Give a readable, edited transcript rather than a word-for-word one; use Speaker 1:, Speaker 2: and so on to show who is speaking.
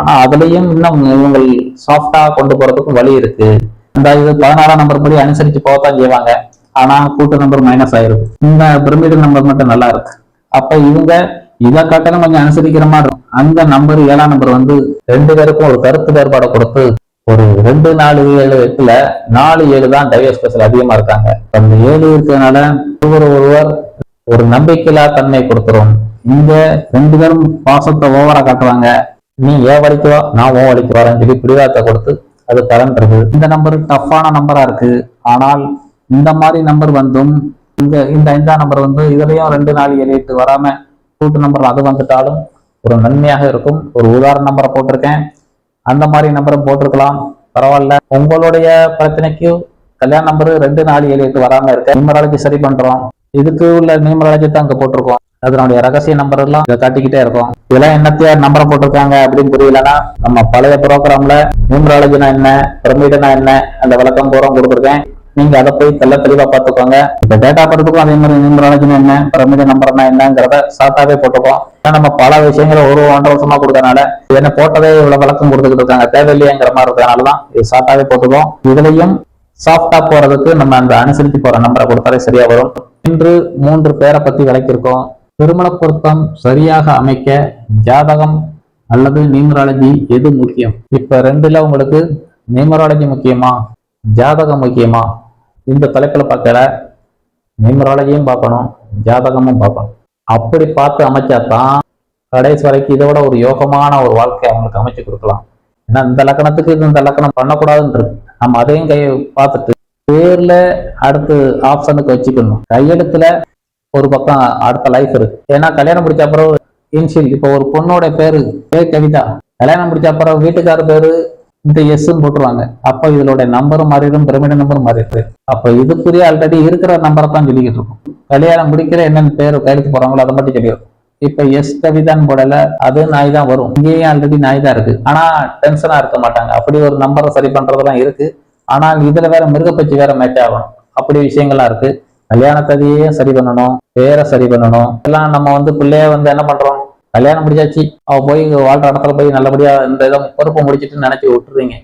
Speaker 1: ஆனா அதுலயும் இன்னும் இவங்க சாஃப்டா கொண்டு போறதுக்கும் வழி இருக்கு. இந்த இது 16ஆம் நம்பர் படி அனுசரிச்சு போகத்தான் செய்வாங்க. ஆனா கூட்டு நம்பர் மைனஸ் ஆயிருக்கு. இந்த பிரமிடு நம்பர் மட்டும் நல்லா இருக்கு. அப்ப இவங்க இதை காட்டிலும் கொஞ்சம் அனுசரிக்கிற மாதிரி இருக்கும். அந்த நம்பர் 7ஆம் நம்பர் வந்து ரெண்டு பேருக்கும் ஒரு கருத்து வேறுபாடை கொடுத்து ஒரு 2, 4, 7, 8ல 4, 7 தான் டைவர்ஸ் ஸ்பெஷல் அதிகமா இருக்காங்க. அந்த 7 இருக்கிறதுனால ஒருவர் ஒரு நம்பிக்கையில்லா தன்மை கொடுத்துரும். இங்க ரெண்டு பேரும் பாசத்தை ஓவரா காட்டுவாங்க. நீ ஏன் வலிக்குவா, நான் ஓ வலிக்கு வரேன்னு சொல்லி பிடிவாதத்தை கொடுத்து அது பலன்றது. இந்த நம்பர் டஃப்பான நம்பரா இருக்கு. ஆனால் இந்த மாதிரி நம்பர் வந்தும் இந்த 5ஆம் நம்பர் வந்து இதுலயும் 2, 4, 7, 8 வராம கூட்டு நம்பர் அது வந்துட்டாலும் ஒரு நன்மையாக இருக்கும். ஒரு உதாரண நம்பரை போட்டிருக்கேன். அந்த மாதிரி நம்பரும் போட்டிருக்கலாம், பரவாயில்ல. உங்களுடைய பிரச்சனைக்கு கல்யாண நம்பர் 2, 4, 7, 8 வராம இருக்க நியூமராலஜி சரி பண்றோம். இதுக்கு உள்ள நியூமராலஜி தான் அங்க போட்டிருக்கோம். அதனுடைய ரகசிய நம்பர் எல்லாம் இதை காட்டிக்கிட்டே இருக்கும். இதெல்லாம் என்னத்தையா நம்பரை போட்டிருக்காங்க அப்படின்னு புரியலன்னா நம்ம பழைய ப்ரோக்ராம்ல நியூமராலஜினா என்ன, பிரமிடுனா என்ன அந்த விளக்கம் பூரா கொடுத்துருக்கேன். நீங்க அதை போய் தெளிவா பார்த்துக்கோங்க. இப்ப டேட்டா படுத்துக்கும் அதே மாதிரி நியூமராலஜினா என்ன, பிரமிடு நம்பர்னா என்னங்கிறத ஷார்ட்டாவே போட்டுக்கோம். நம்ம பல விஷயங்களை ஒரு 1.5 வருஷமா கொடுக்கறதுனால என்ன போட்டதே இவ்வளவு விளக்கம் கொடுத்துக்கிட்டு இருக்காங்க, தேவையில்லையேங்கிற மாதிரி இருக்கிறதுனாலதான் இது ஷார்ட்டாவே போட்டுக்கோம். இதுலயும் சாஃப்டா போறதுக்கு நம்ம அந்த அனுசரித்து போற நம்பரை கொடுத்தாலே சரியா வரும். இன்று 3 பேரை பத்தி விளக்கியிருக்கோம். திருமண பொருத்தம் சரியாக அமைக்க ஜாதகம் அல்லது நியூமராலஜி எது முக்கியம்? இப்ப 2ல உங்களுக்கு நியூமராலஜி முக்கியமா, ஜாதகம் முக்கியமா? இந்த தலைப்புல பார்க்கல நியூமராலஜியும் பார்க்கணும், ஜாதகமும் பார்க்கணும். அப்படி பார்த்து அமைச்சாதான் கடைசி வரைக்கும் இதை விட ஒரு யோகமான ஒரு வாழ்க்கையை அவங்களுக்கு அமைச்சு கொடுக்கலாம். ஏன்னா இந்த லக்கணத்துக்கு இந்த லக்கணம் பண்ணக்கூடாதுன்னு இருக்கு. நம்ம அதையும் பார்த்துட்டு பேர்ல அடுத்து ஆப்ஷனுக்கு வச்சுக்கணும். கையெழுத்துல ஒரு பக்கம் அடுத்த லைஃப் இருக்கு. ஏன்னா கல்யாணம் முடிச்ச அப்புறம் இன்ஷியல், இப்போ ஒரு பொண்ணோட பேரு கவிதா, கல்யாணம் முடிச்ச அப்புறம் வீட்டுக்கார பேரு இந்த எஸ்ன்னு போட்டுருவாங்க. அப்ப இதோட நம்பரும் மாறிடும், பிரமிடு நம்பரும் மாறிடுது. அப்ப இதுக்குரிய ஆல்ரெடி இருக்கிற நம்பரை தான் சொல்லிக்கிட்டு இருக்கும். கல்யாணம் முடிக்கிற என்னென்ன பேர் கையெழுத்து போறாங்களோ அதை மட்டும் சொல்லிடும். இப்ப எஸ் கவிதான்னு போடல, அது நாய் தான் வரும். இங்கேயும் ஆல்ரெடி நாய் தான் இருக்கு. ஆனா டென்ஷனா இருக்க மாட்டாங்க. அப்படி ஒரு நம்பரை சரி பண்றதெல்லாம் இருக்கு. ஆனால் இதுல வேற மிருகப்பச்சி வேற மேட்ச் ஆகணும். அப்படி விஷயங்கள்லாம் இருக்கு. கல்யாண தேதியே சரி பண்ணணும், பேரை சரி பண்ணணும். எல்லாம் நம்ம வந்து பிள்ளைய வந்து என்ன பண்றோம், கல்யாணம் முடிச்சாச்சு அவ போய் வாழ்ற இடத்துல போய் நல்லபடியா இந்த இதை பொறுப்பை முடிச்சிட்டு நினைச்சு விட்டுறீங்க.